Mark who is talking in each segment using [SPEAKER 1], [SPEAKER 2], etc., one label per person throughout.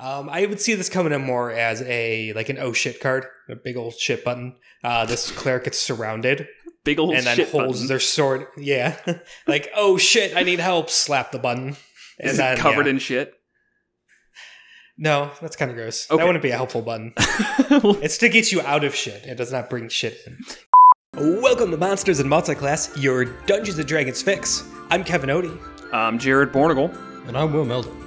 [SPEAKER 1] I would see this coming in more as an oh shit card, a big old shit button. This cleric gets surrounded.
[SPEAKER 2] Big old
[SPEAKER 1] and then
[SPEAKER 2] shit
[SPEAKER 1] holds
[SPEAKER 2] button.
[SPEAKER 1] their sword. Yeah. Like, oh shit, I need help. Slap the button.
[SPEAKER 2] Is it covered in shit?
[SPEAKER 1] No, that's kind of gross.
[SPEAKER 2] Okay.
[SPEAKER 1] That wouldn't be a helpful button. It's to get you out of shit. It does not bring shit in. Welcome to Monsters Multiclass, your Dungeons & Dragons fix. I'm Kevin Odie.
[SPEAKER 2] I'm Jared Bornagle.
[SPEAKER 3] And I'm Will Meldon.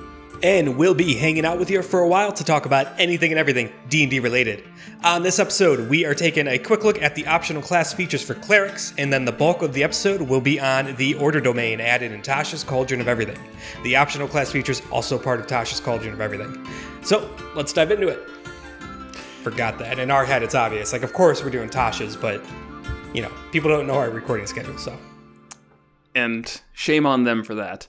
[SPEAKER 1] And we'll be hanging out with you for a while to talk about anything and everything D&D related. On this episode, we are taking a quick look at the optional class features for clerics, and then the bulk of the episode will be on the order domain added in Tasha's Cauldron of Everything. The optional class features also part of Tasha's Cauldron of Everything. So, let's dive into it. Forgot that. In our head, it's obvious. Like, of course we're doing Tasha's, but, you know, people don't know our recording schedule, so.
[SPEAKER 2] And shame on them for that.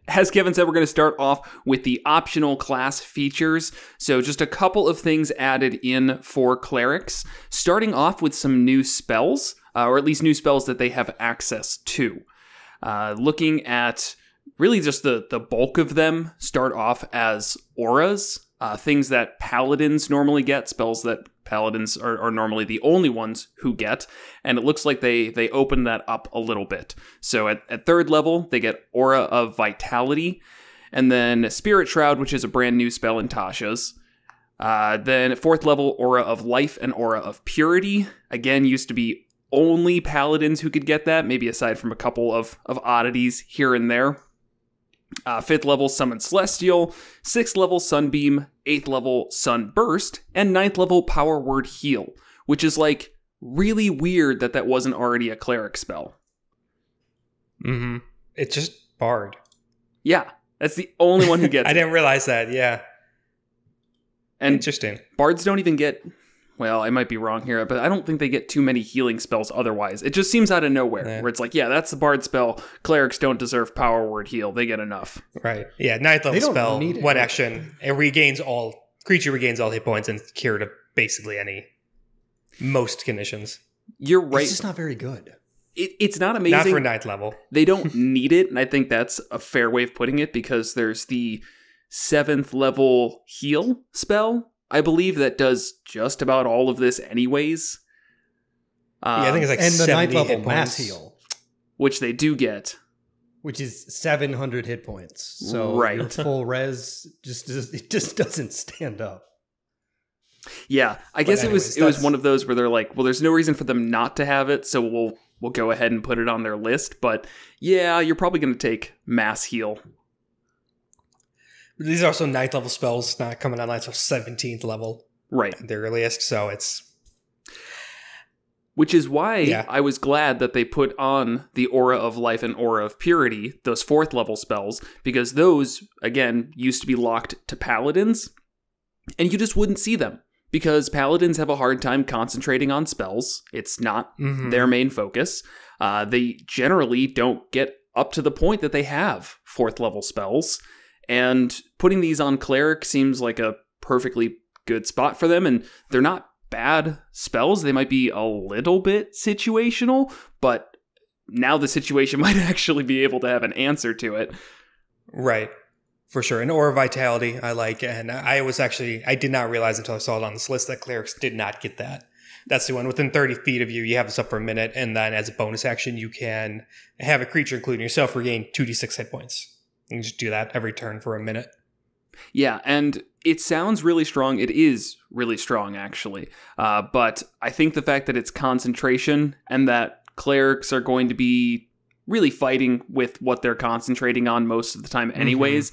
[SPEAKER 2] As Kevin said, we're going to start off with the optional class features. So just a couple of things added in for clerics, starting off with some new spells, or at least new spells that they have access to. Looking at really just the bulk of them start off as auras, things that paladins normally get, spells that paladins are normally the only ones who get, and it looks like they open that up a little bit. So at third level, they get Aura of Vitality, and then Spirit Shroud, which is a brand new spell in Tasha's. Then at fourth level, Aura of Life and Aura of Purity. Again, used to be only paladins who could get that, maybe aside from a couple of oddities here and there. Fifth level, Summon Celestial, sixth level, Sunbeam, eighth level, Sunburst, and ninth level, Power Word Heal, which is like really weird that wasn't already a cleric spell.
[SPEAKER 1] Mm-hmm. It's just Bard.
[SPEAKER 2] Yeah, that's the only one who gets
[SPEAKER 1] I didn't realize that, yeah.
[SPEAKER 2] And
[SPEAKER 1] interesting.
[SPEAKER 2] Bards don't even get, well, I might be wrong here, but I don't think they get too many healing spells otherwise. It just seems out of nowhere, where it's like, yeah, that's the Bard spell. Clerics don't deserve Power Word Heal. They get enough.
[SPEAKER 1] Right. Yeah, ninth level spell, one action. Creature regains all hit points and cure to basically most conditions.
[SPEAKER 2] You're right.
[SPEAKER 3] It's just not very good.
[SPEAKER 2] It's not amazing.
[SPEAKER 1] Not for ninth level.
[SPEAKER 2] They don't need it, and I think that's a fair way of putting it, because there's the seventh level heal spell, I believe, that does just about all of this anyways.
[SPEAKER 1] I think it's like
[SPEAKER 3] and
[SPEAKER 1] 70
[SPEAKER 3] the ninth level
[SPEAKER 1] hit
[SPEAKER 3] mass
[SPEAKER 1] points.
[SPEAKER 3] heal,
[SPEAKER 2] which they do get,
[SPEAKER 3] which is 700 hit points. So
[SPEAKER 2] right.
[SPEAKER 3] Your full res just doesn't stand up.
[SPEAKER 2] Yeah, I guess it was one of those where they're like, well, there's no reason for them not to have it, so we'll go ahead and put it on their list. But yeah, you're probably going to take mass heal.
[SPEAKER 1] These are also ninth level spells, not coming online until 17th level.
[SPEAKER 2] Right.
[SPEAKER 1] At the earliest, so it's...
[SPEAKER 2] Which is why I was glad that they put on the Aura of Life and Aura of Purity, those fourth level spells, because those, again, used to be locked to paladins, and you just wouldn't see them, because paladins have a hard time concentrating on spells. It's not their main focus. They generally don't get up to the point that they have fourth level spells. And putting these on cleric seems like a perfectly good spot for them. And they're not bad spells. They might be a little bit situational, but now the situation might actually be able to have an answer to it.
[SPEAKER 1] Right. For sure. And Aura Vitality, I like. And I did not realize until I saw it on this list that clerics did not get that. That's the one. Within 30 feet of you, you have this up for a minute. And then as a bonus action, you can have a creature, including yourself, regain 2d6 hit points. You can just do that every turn for a minute.
[SPEAKER 2] Yeah, and it sounds really strong. It is really strong, actually. But I think the fact that it's concentration and that clerics are going to be really fighting with what they're concentrating on most of the time anyways,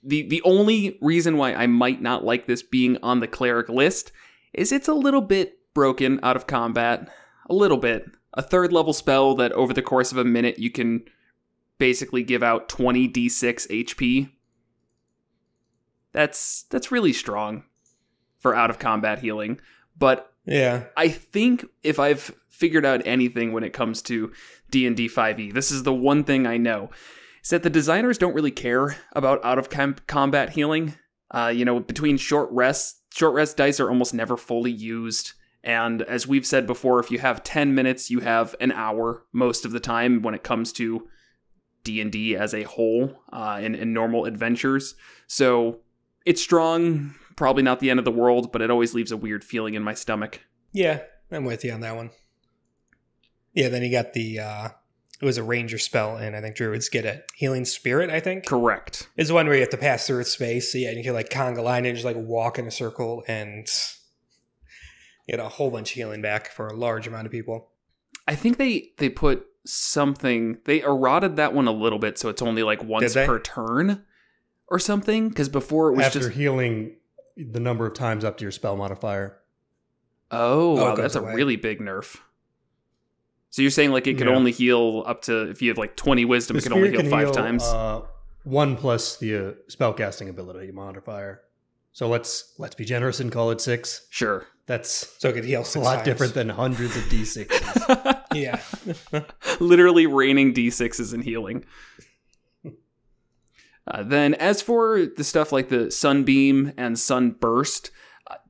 [SPEAKER 2] the only reason why I might not like this being on the cleric list is it's a little bit broken out of combat. A little bit. A third level spell that over the course of a minute you can basically give out 20 d6 HP. That's really strong for out of combat healing. But
[SPEAKER 1] yeah,
[SPEAKER 2] I think if I've figured out anything when it comes to D&D 5e, this is the one thing I know, is that the designers don't really care about out of combat healing. Between short rest dice are almost never fully used. And as we've said before, if you have 10 minutes, you have an hour most of the time when it comes to D&D as a whole in normal adventures. So it's strong, probably not the end of the world, but it always leaves a weird feeling in my stomach.
[SPEAKER 1] Yeah, I'm with you on that one. Yeah, then you got the, it was a ranger spell, and I think druids get it. Healing Spirit, I think?
[SPEAKER 2] Correct.
[SPEAKER 1] Is the one where you have to pass through its space. So yeah, you can like conga line and just like walk in a circle and get a whole bunch of healing back for a large amount of people.
[SPEAKER 2] I think they put something, they eroded that one a little bit, so it's only like once per turn or something, because before it was
[SPEAKER 3] after
[SPEAKER 2] just
[SPEAKER 3] healing the number of times up to your spell modifier.
[SPEAKER 2] Oh, wow, that's
[SPEAKER 1] away.
[SPEAKER 2] A really big nerf. So you're saying like it could only heal up to, if you have like 20 wisdom, it can only heal 5 times?
[SPEAKER 3] 1 plus the spellcasting ability modifier. So let's be generous and call it 6.
[SPEAKER 2] Sure.
[SPEAKER 3] That's
[SPEAKER 1] so it could heal 6
[SPEAKER 3] a lot
[SPEAKER 1] times.
[SPEAKER 3] different than hundreds of D6s.
[SPEAKER 1] Yeah.
[SPEAKER 2] Literally raining D6s and healing. Then as for the stuff like the Sunbeam and Sunburst,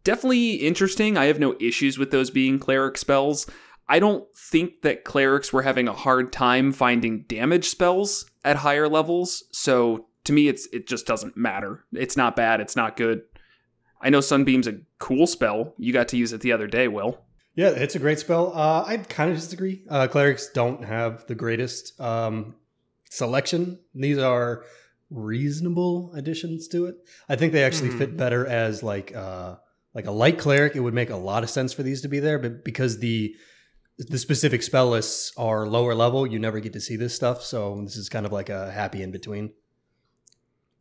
[SPEAKER 2] definitely interesting. I have no issues with those being cleric spells. I don't think that clerics were having a hard time finding damage spells at higher levels. So to me, it just doesn't matter. It's not bad. It's not good. I know Sunbeam's a cool spell. You got to use it the other day, Will.
[SPEAKER 3] Yeah, it's a great spell. I kind of disagree. Clerics don't have the greatest selection. These are reasonable additions to it. I think they actually fit better as like a light cleric. It would make a lot of sense for these to be there, but because the specific spell lists are lower level, you never get to see this stuff. So this is kind of like a happy in between.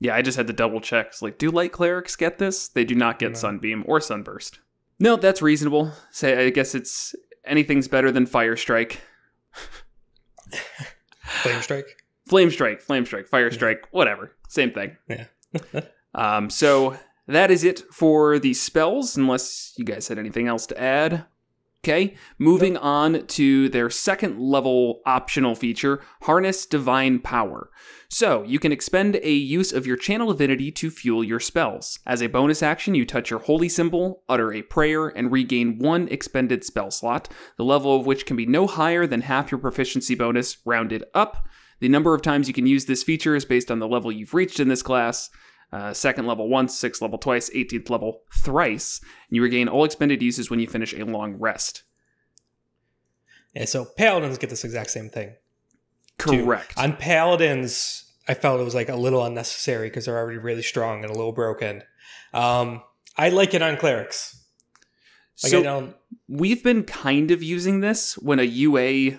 [SPEAKER 2] Yeah, I just had to double check. It's like, do light clerics get this? They do not get Sunbeam or Sunburst. No, that's reasonable. Say, I guess it's anything's better than Fire Strike.
[SPEAKER 1] Flame Strike?
[SPEAKER 2] Flame Strike, Fire Strike, whatever. Same thing.
[SPEAKER 1] Yeah.
[SPEAKER 2] So that is it for the spells, unless you guys had anything else to add. Okay, moving on to their second level optional feature, Harness Divine Power. So, you can expend a use of your channel divinity to fuel your spells. As a bonus action, you touch your holy symbol, utter a prayer, and regain 1 expended spell slot, the level of which can be no higher than half your proficiency bonus, rounded up. The number of times you can use this feature is based on the level you've reached in this class. 2nd level once, 6th level twice, 18th level thrice. And you regain all expended uses when you finish a long rest.
[SPEAKER 1] Yeah, so Paladins get this exact same thing.
[SPEAKER 2] Correct.
[SPEAKER 1] On Paladins, I felt it was like a little unnecessary because they're already really strong and a little broken. I like it on Clerics.
[SPEAKER 2] So we've been kind of using this when a UA,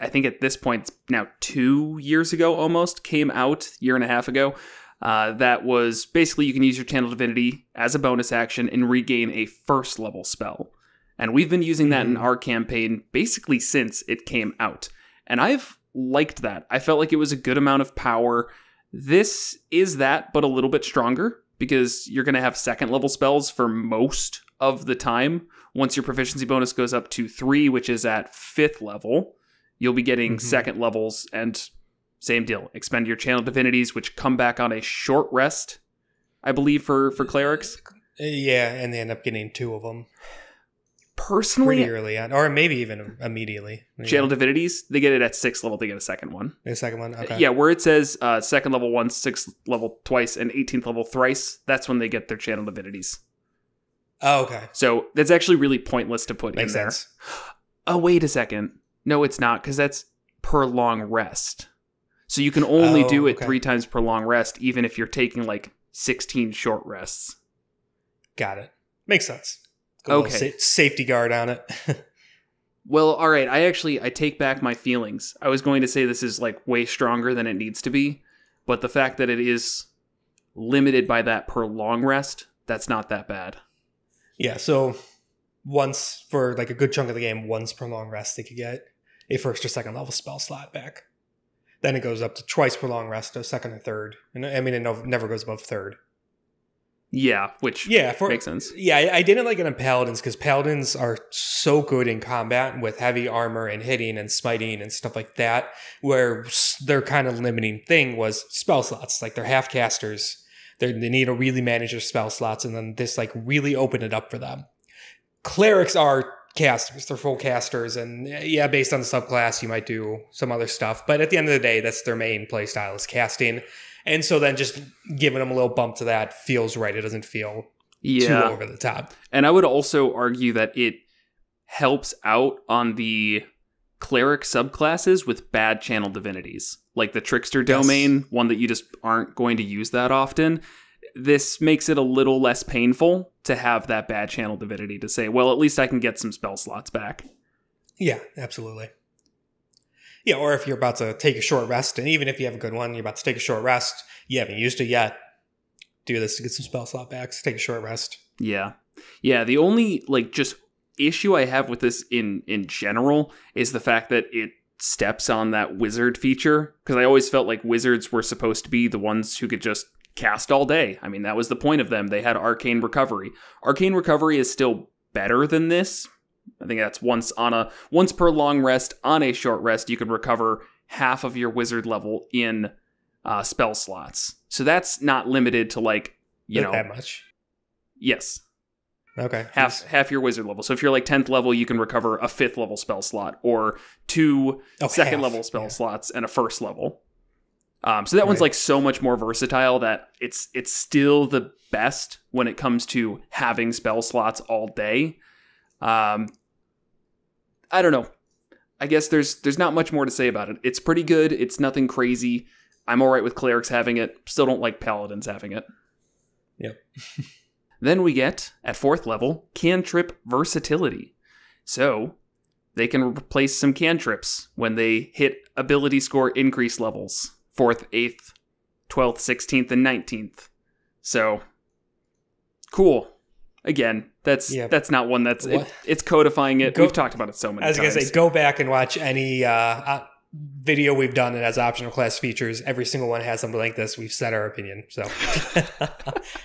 [SPEAKER 2] I think at this point, it's now 2 years ago almost, came out, year and a half ago. That was basically you can use your Channel Divinity as a bonus action and regain a 1st level spell. And we've been using that in our campaign basically since it came out. And I've liked that. I felt like it was a good amount of power. This is that, but a little bit stronger because you're going to have 2nd level spells for most of the time. Once your proficiency bonus goes up to 3, which is at 5th level, you'll be getting 2nd levels and same deal. Expend your Channel Divinities, which come back on a short rest, I believe, for clerics.
[SPEAKER 1] Yeah, and they end up getting 2 of them.
[SPEAKER 2] Personally,
[SPEAKER 1] pretty early on, or maybe even immediately.
[SPEAKER 2] Channel Divinities, they get it at 6th level, they get a 2nd one.
[SPEAKER 1] The 2nd one? Okay.
[SPEAKER 2] Yeah, where it says 2nd level once, 6th level twice, and 18th level thrice, that's when they get their Channel Divinities.
[SPEAKER 1] Oh, okay.
[SPEAKER 2] So that's actually really pointless to put
[SPEAKER 1] Makes
[SPEAKER 2] in there.
[SPEAKER 1] Sense.
[SPEAKER 2] Oh, wait a second. No, it's not, because that's per long rest. So you can only do it 3 times per long rest, even if you're taking like 16 short rests.
[SPEAKER 1] Got it. Makes sense.
[SPEAKER 2] Okay.
[SPEAKER 1] Safety guard on it.
[SPEAKER 2] Well, all right. I take back my feelings. I was going to say this is like way stronger than it needs to be, but the fact that it is limited by that per long rest, that's not that bad.
[SPEAKER 1] Yeah. So once for like a good chunk of the game, once per long rest, they could get a 1st or 2nd level spell slot back. Then it goes up to twice per long rest, a 2nd or 3rd. And I mean, it never goes above 3rd.
[SPEAKER 2] Yeah, which makes sense.
[SPEAKER 1] Yeah, I didn't like it on Paladins because Paladins are so good in combat with heavy armor and hitting and smiting and stuff like that, where their kind of limiting thing was spell slots. Like they're half casters. They need to really manage their spell slots, and then this like really opened it up for them. Clerics are casters. They're full casters, and yeah, based on the subclass, you might do some other stuff. But at the end of the day, that's their main playstyle is casting. And so then just giving them a little bump to that feels right. It doesn't feel too over the top.
[SPEAKER 2] And I would also argue that it helps out on the cleric subclasses with bad channel divinities, like the trickster domain, one that you just aren't going to use that often. This makes it a little less painful to have that bad channel divinity to say, well, at least I can get some spell slots back.
[SPEAKER 1] Yeah, absolutely. Yeah, or if you're about to take a short rest, and even if you have a good one, you're about to take a short rest, you haven't used it yet, do this to get some spell slot backs, take a short rest.
[SPEAKER 2] Yeah. Yeah, the only, just issue I have with this in general is the fact that it steps on that wizard feature, because I always felt like wizards were supposed to be the ones who could just cast all day. I mean, that was the point of them. They had Arcane Recovery. Arcane Recovery is still better than this. I think that's once per long rest. On a short rest, you can recover half of your wizard level in spell slots. So that's not limited to
[SPEAKER 1] that much.
[SPEAKER 2] Yes.
[SPEAKER 1] Okay.
[SPEAKER 2] Half your wizard level. So if you're 10th level, you can recover a 5th level spell slot, or 2 second level spell slots and a 1st level. So that one's so much more versatile that it's still the best when it comes to having spell slots all day. I don't know. I guess there's not much more to say about it. It's pretty good. It's nothing crazy. I'm all right with clerics having it. Still don't like paladins having it.
[SPEAKER 1] Yep.
[SPEAKER 2] Then we get, at 4th level, cantrip versatility. So they can replace some cantrips when they hit ability score increase levels. 4th, 8th, 12th, 16th, and 19th. So, cool. Again, that's not one that's... It's codifying it. We've talked about it so many times.
[SPEAKER 1] I was going to say, go back and watch any video we've done that has optional class features. Every single one has something like this. We've said our opinion. So,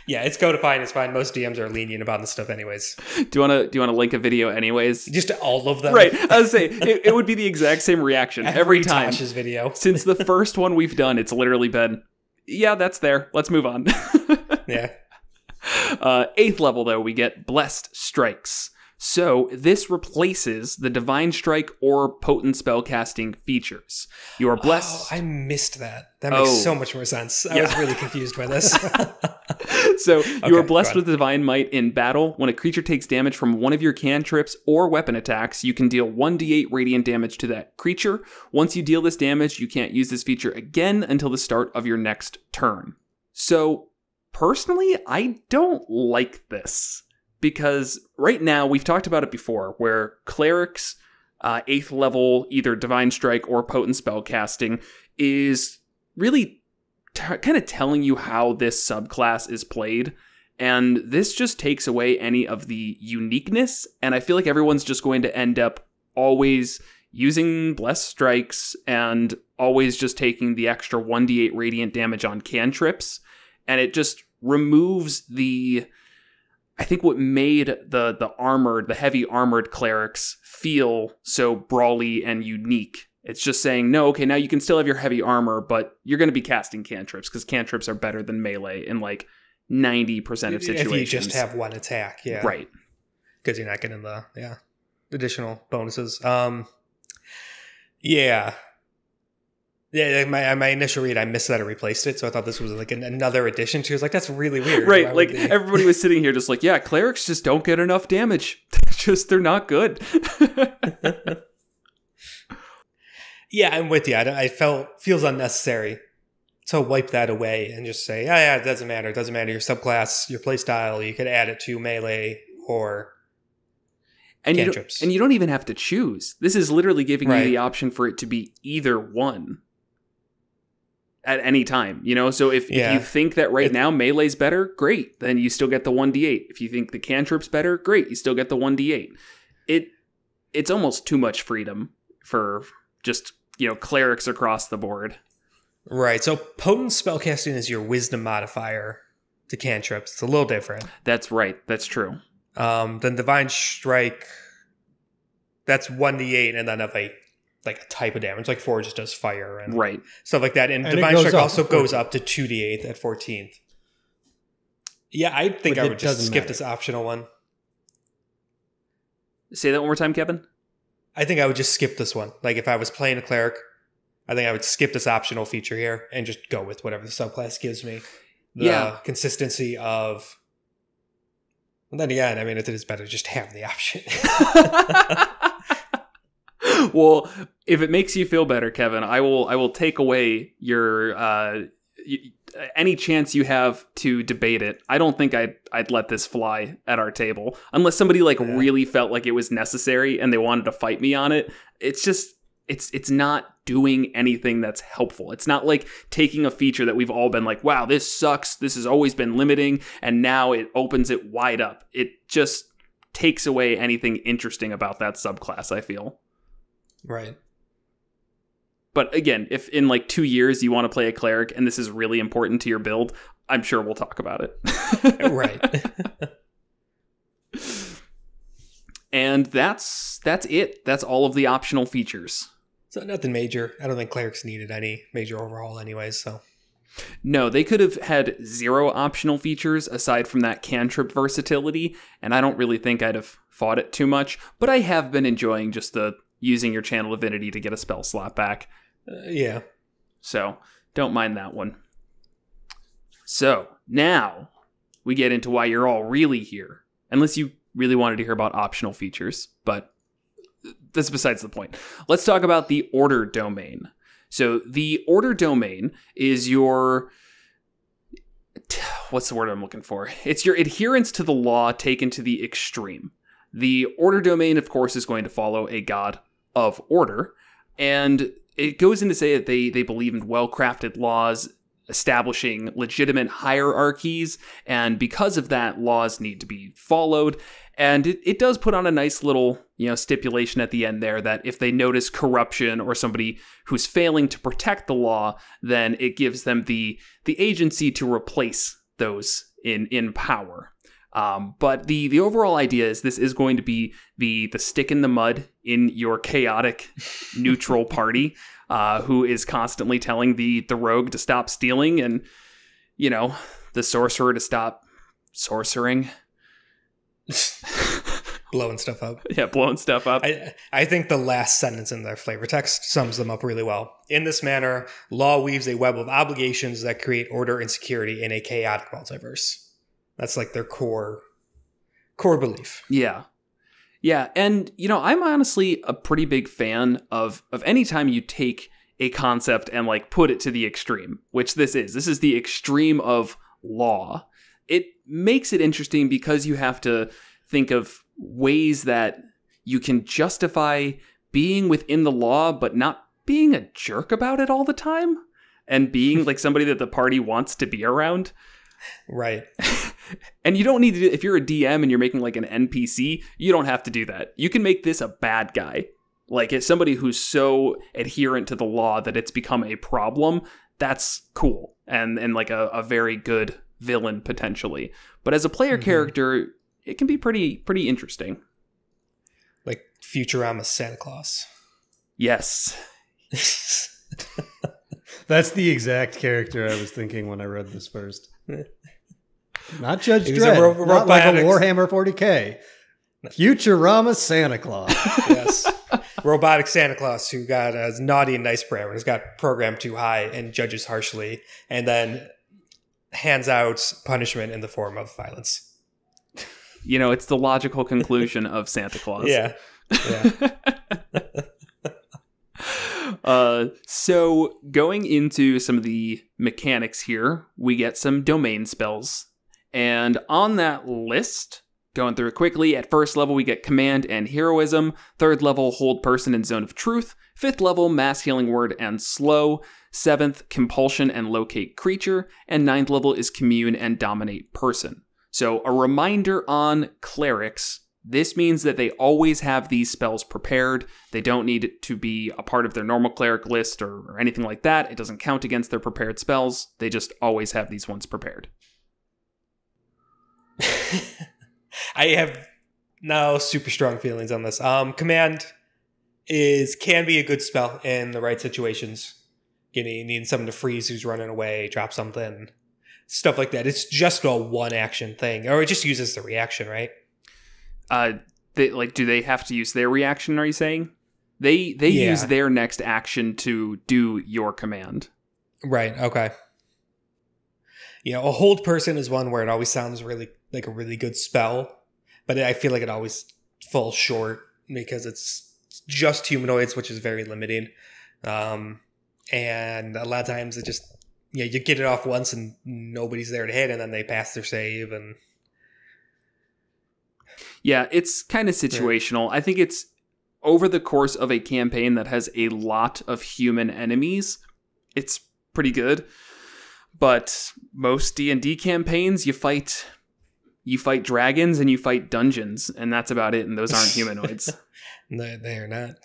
[SPEAKER 1] yeah, it's codifying. It's fine. Most DMs are lenient about this stuff anyways.
[SPEAKER 2] Do you want to link a video anyways?
[SPEAKER 1] Just all of them?
[SPEAKER 2] Right. I was say it would be the exact same reaction every time.
[SPEAKER 1] Tasha's video.
[SPEAKER 2] Since the first one we've done, it's literally been, yeah, that's there. Let's move on.
[SPEAKER 1] Yeah.
[SPEAKER 2] 8th level, though, we get Blessed Strikes. So this replaces the Divine Strike or Potent Spellcasting features. You are blessed.
[SPEAKER 1] Oh, I missed that. That makes so much more sense. I was really confused by this.
[SPEAKER 2] So you are blessed with Divine Might in battle. When a creature takes damage from one of your cantrips or weapon attacks, you can deal 1d8 radiant damage to that creature. Once you deal this damage, you can't use this feature again until the start of your next turn. So personally, I don't like this. Because right now, we've talked about it before, where clerics, 8th level, either Divine Strike or Potent Spellcasting, is really kind of telling you how this subclass is played. And this just takes away any of the uniqueness. And I feel like everyone's just going to end up always using Blessed Strikes and always just taking the extra 1d8 radiant damage on cantrips. And it just removes I think what made the heavy armored clerics feel so brawly and unique. It's just saying, no, okay, now you can still have your heavy armor, but you're going to be casting cantrips, because cantrips are better than melee in 90% of situations.
[SPEAKER 1] If you just have one attack, yeah.
[SPEAKER 2] Right.
[SPEAKER 1] Because you're not getting the additional bonuses. Yeah. Yeah, my initial read, I missed that it replaced it, so I thought this was another addition to it. I was like, that's really weird.
[SPEAKER 2] Right, everybody was sitting here just clerics just don't get enough damage. They're not good.
[SPEAKER 1] Yeah, I'm with you. Feels unnecessary to wipe that away and just say, yeah, it doesn't matter. It doesn't matter your subclass, your playstyle. You could add it to melee or cantrips.
[SPEAKER 2] And you don't even have to choose. This is literally giving you the option for it to be either one. At any time, So if you think that now melee's better, great. Then you still get the 1d8. If you think the cantrip's better, great. You still get the 1d8. It's almost too much freedom for just, clerics across the board.
[SPEAKER 1] Right. So potent spellcasting is your wisdom modifier to cantrips. It's a little different.
[SPEAKER 2] That's right. That's true.
[SPEAKER 1] Then Divine Strike, that's 1d8 and then of a type of damage. 4 just does fire and stuff like that. And Divine Strike also goes up to 2d8 at 14th. Yeah, I think I would just skip this optional one.
[SPEAKER 2] Say that one more time, Kevin.
[SPEAKER 1] I think I would just skip this one. Like, if I was playing a cleric, I think I would skip this optional feature here and just go with whatever the subclass gives me. The consistency of... Well, then again, I mean, it is better just have the option.
[SPEAKER 2] Well, if it makes you feel better, Kevin, I will take away your any chance you have to debate it. I don't think I'd let this fly at our table unless somebody really felt like it was necessary and they wanted to fight me on it. It's just it's not doing anything that's helpful. It's not like taking a feature that we've all been like, wow, this sucks. This has always been limiting, and now it opens it wide up. It just takes away anything interesting about that subclass, I feel.
[SPEAKER 1] Right.
[SPEAKER 2] But again, if in like 2 years you want to play a cleric and this is really important to your build, I'm sure we'll talk about it.
[SPEAKER 1] Right.
[SPEAKER 2] And that's it. That's all of the optional features.
[SPEAKER 1] So nothing major. I don't think clerics needed any major overhaul anyways, so.
[SPEAKER 2] No, they could have had 0 optional features aside from that cantrip versatility, and I don't really think I'd have fought it too much, but I have been enjoying just the using your channel divinity to get a spell slot back.
[SPEAKER 1] Yeah.
[SPEAKER 2] So, don't mind that one. So, now we get into why you're all really here. Unless you really wanted to hear about optional features, but that's besides the point. Let's talk about the order domain. So, the order domain is your... What's the word I'm looking for? It's your adherence to the law taken to the extreme. The order domain, of course, is going to follow a god of order, and it goes in to say that they believe in well-crafted laws, establishing legitimate hierarchies, and because of that, laws need to be followed. And it does put on a nice little, stipulation at the end there that if they notice corruption or somebody who's failing to protect the law, then it gives them the agency to replace those in power. But the overall idea is this is going to be the stick in the mud in your chaotic neutral party, who is constantly telling the rogue to stop stealing and, the sorcerer to stop sorcering.
[SPEAKER 1] Blowing stuff up.
[SPEAKER 2] Yeah, blowing stuff up.
[SPEAKER 1] I think the last sentence in their flavor text sums them up really well. In this manner, law weaves a web of obligations that create order and security in a chaotic multiverse. That's like their core belief.
[SPEAKER 2] Yeah. Yeah. And, I'm honestly a pretty big fan of any time you take a concept and put it to the extreme, which this is. This is the extreme of law. It makes it interesting because you have to think of ways that you can justify being within the law, but not being a jerk about it all the time and being like somebody that the party wants to be around.
[SPEAKER 1] Right.
[SPEAKER 2] And you don't need to do, if you're a DM and you're making like an NPC, you don't have to do that. You can make this a bad guy. Like it's somebody who's so adherent to the law that it's become a problem. That's cool. And like a very good villain potentially. But as a player character, it can be pretty interesting.
[SPEAKER 1] Like Futurama's Santa Claus.
[SPEAKER 2] Yes.
[SPEAKER 3] That's the exact character I was thinking when I read this first. Not Judge
[SPEAKER 1] He's
[SPEAKER 3] Dredd, not like a Warhammer 40k. Futurama Santa Claus.
[SPEAKER 1] Yes. Robotic Santa Claus who got a naughty and nice parameters, got programmed too high and judges harshly, and then hands out punishment in the form of violence.
[SPEAKER 2] It's the logical conclusion of Santa Claus.
[SPEAKER 1] Yeah.
[SPEAKER 2] So going into some of the mechanics here, we get some domain spells. And on that list, going through it quickly, at first level we get Command and Heroism, third level Hold Person and Zone of Truth, fifth level Mass Healing Word and Slow, seventh Compulsion and Locate Creature, and ninth level is Commune and Dominate Person. So a reminder on clerics, this means that they always have these spells prepared. They don't need it to be a part of their normal cleric list or anything like that. It doesn't count against their prepared spells. They just always have these ones prepared.
[SPEAKER 1] I have no super strong feelings on this. Command can be a good spell in the right situations. Needing someone to freeze who's running away, drop something, stuff like that. It's just a one action thing, or it just uses the reaction, right?
[SPEAKER 2] do they have to use their reaction, are you saying? They use their next action to do your command.
[SPEAKER 1] Right, okay. A hold person is one where it always sounds really like a really good spell, but I feel like it always falls short because it's just humanoids, which is very limiting. And a lot of times it just, you get it off once and nobody's there to hit, and then they pass their save. And
[SPEAKER 2] yeah, it's kind of situational. I think it's over the course of a campaign that has a lot of human enemies, it's pretty good. But most D&D campaigns, you fight dragons and you fight dungeons, and that's about it, and those aren't humanoids.
[SPEAKER 1] They are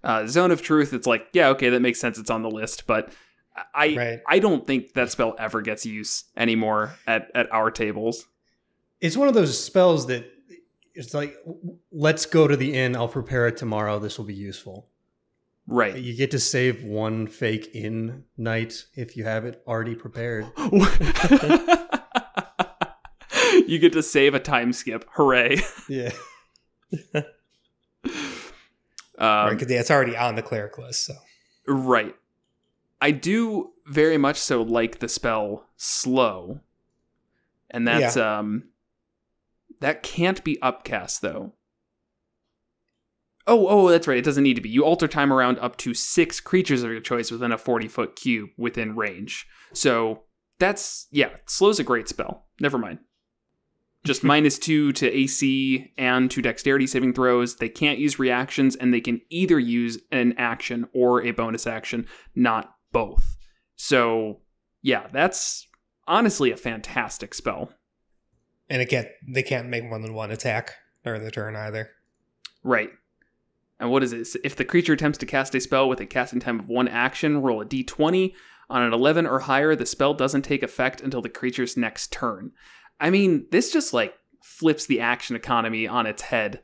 [SPEAKER 1] not.
[SPEAKER 2] Zone of Truth, it's like, yeah, okay, that makes sense, it's on the list, but I don't think that spell ever gets use anymore at our tables.
[SPEAKER 3] It's one of those spells that it's like, let's go to the inn, I'll prepare it tomorrow, this will be useful.
[SPEAKER 2] Right.
[SPEAKER 3] You get to save one fake inn night if you have it already prepared.
[SPEAKER 2] You get to save a time skip. Hooray.
[SPEAKER 3] Yeah.
[SPEAKER 1] Right, because it's already on the cleric list. So.
[SPEAKER 2] Right. I do very much so like the spell Slow. And that's that can't be upcast, though. Oh, that's right. It doesn't need to be. You alter time around up to 6 creatures of your choice within a 40-foot cube within range. So that's, Slow's a great spell. Never mind. Just -2 to AC and to dexterity saving throws. They can't use reactions, and they can either use an action or a bonus action, not both. So, yeah, that's honestly a fantastic spell.
[SPEAKER 1] And they can't make more than one attack during the turn either.
[SPEAKER 2] Right. And what is it? If the creature attempts to cast a spell with a casting time of 1 action, roll a d20. On an 11 or higher, the spell doesn't take effect until the creature's next turn. I mean, this just, flips the action economy on its head.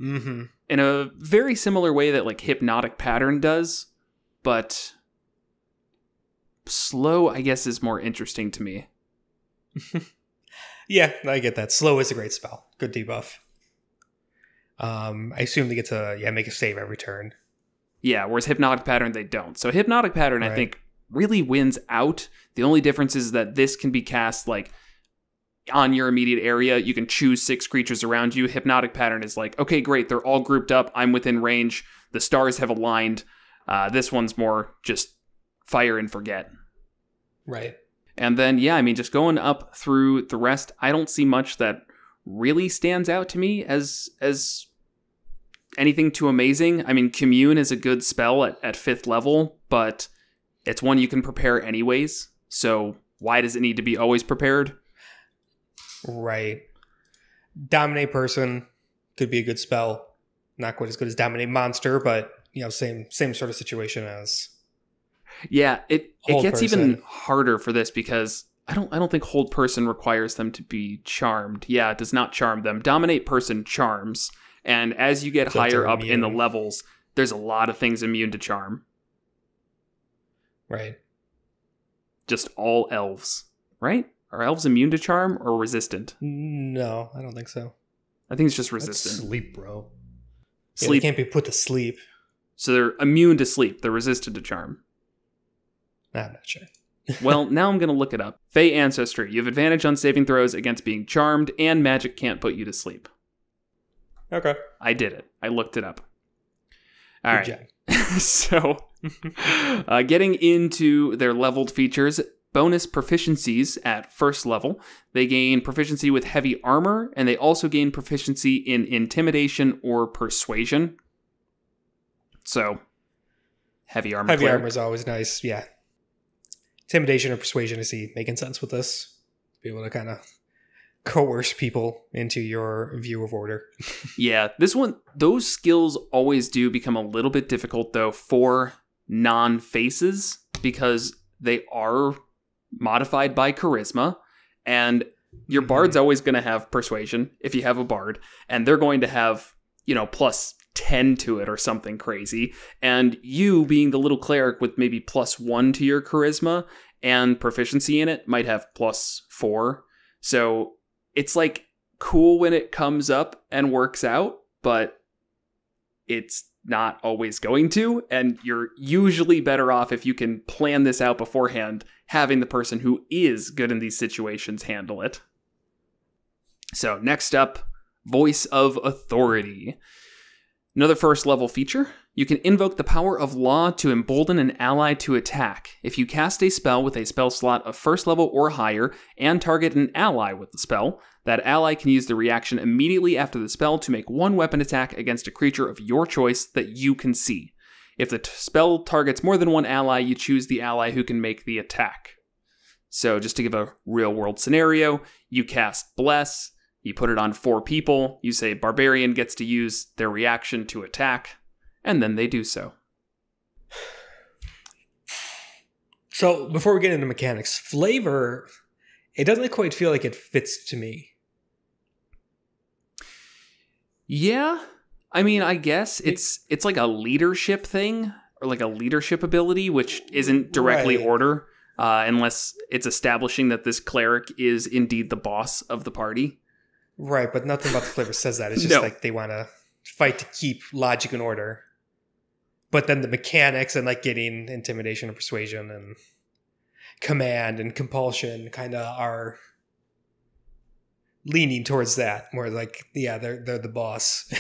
[SPEAKER 1] Mm-hmm.
[SPEAKER 2] In a very similar way that, Hypnotic Pattern does. But Slow, I guess, is more interesting to me.
[SPEAKER 1] Yeah, I get that. Slow is a great spell. Good debuff. I assume they get to make a save every turn.
[SPEAKER 2] Yeah, whereas Hypnotic Pattern, they don't. So Hypnotic Pattern, right, I think, really wins out. The only difference is that this can be cast, on your immediate area. You can choose 6 creatures around you. Hypnotic Pattern is okay, great, they're all grouped up. I'm within range. The stars have aligned. This one's more just fire and forget.
[SPEAKER 1] Right.
[SPEAKER 2] And then, just going up through the rest, I don't see much that really stands out to me as anything too amazing. I mean, Commune is a good spell at 5th level, but it's one you can prepare anyways. So why does it need to be always prepared?
[SPEAKER 1] Right. Dominate Person could be a good spell. Not quite as good as Dominate Monster, but same sort of situation as.
[SPEAKER 2] Yeah, it gets
[SPEAKER 1] person.
[SPEAKER 2] Even harder for this because I don't think Hold Person requires them to be charmed. Yeah, it does not charm them. Dominate Person charms, and as you get higher up in the levels, there's a lot of things immune to charm.
[SPEAKER 1] Right.
[SPEAKER 2] Just all elves, right? Are elves immune to charm or resistant?
[SPEAKER 1] No, I don't think so.
[SPEAKER 2] I think it's just resistant.
[SPEAKER 3] That's sleep, bro.
[SPEAKER 1] Sleep can't be put to sleep.
[SPEAKER 2] So they're immune to sleep. They're resistant to charm.
[SPEAKER 1] I'm not sure.
[SPEAKER 2] Well, now I'm going to look it up. Fey Ancestry. You have advantage on saving throws against being charmed, and magic can't put you to sleep.
[SPEAKER 1] Okay.
[SPEAKER 2] I did it. I looked it up. All
[SPEAKER 1] Good
[SPEAKER 2] right. So, getting into their leveled features, bonus proficiencies at 1st level. They gain proficiency with heavy armor, and they also gain proficiency in intimidation or persuasion. So, heavy armor.
[SPEAKER 1] Heavy armor is always nice, yeah. Intimidation or persuasion, I see making sense with this. Be able to kind of coerce people into your view of order.
[SPEAKER 2] Yeah, this one, those skills always do become a little bit difficult, though, for non-faces, because they are modified by charisma, and your bard's always going to have persuasion if you have a bard, and they're going to have, plus 10 to it or something crazy, and you being the little cleric with maybe +1 to your charisma and proficiency in it might have +4. So it's cool when it comes up and works out, but it's not always going to, and you're usually better off if you can plan this out beforehand, having the person who is good in these situations handle it. So next up, Voice of Authority. Another first level feature. You can invoke the power of law to embolden an ally to attack. If you cast a spell with a spell slot of first level or higher and target an ally with the spell, that ally can use the reaction immediately after the spell to make one weapon attack against a creature of your choice that you can see. If the spell targets more than one ally, you choose the ally who can make the attack. So just to give a real world scenario, you cast Bless, you put it on 4 people, you say Barbarian gets to use their reaction to attack, and then they do so.
[SPEAKER 1] So before we get into mechanics, flavor, it doesn't quite feel like it fits to me.
[SPEAKER 2] Yeah, I mean, I guess it's like a leadership thing, or like a leadership ability, which isn't directly order, unless it's establishing that this cleric is indeed the boss of the party.
[SPEAKER 1] Right, but nothing about the flavor says that. It's just like they want to fight to keep logic and order. But then the mechanics and like getting intimidation and persuasion and command and compulsion kind of are leaning towards that. More like, yeah, they're the boss.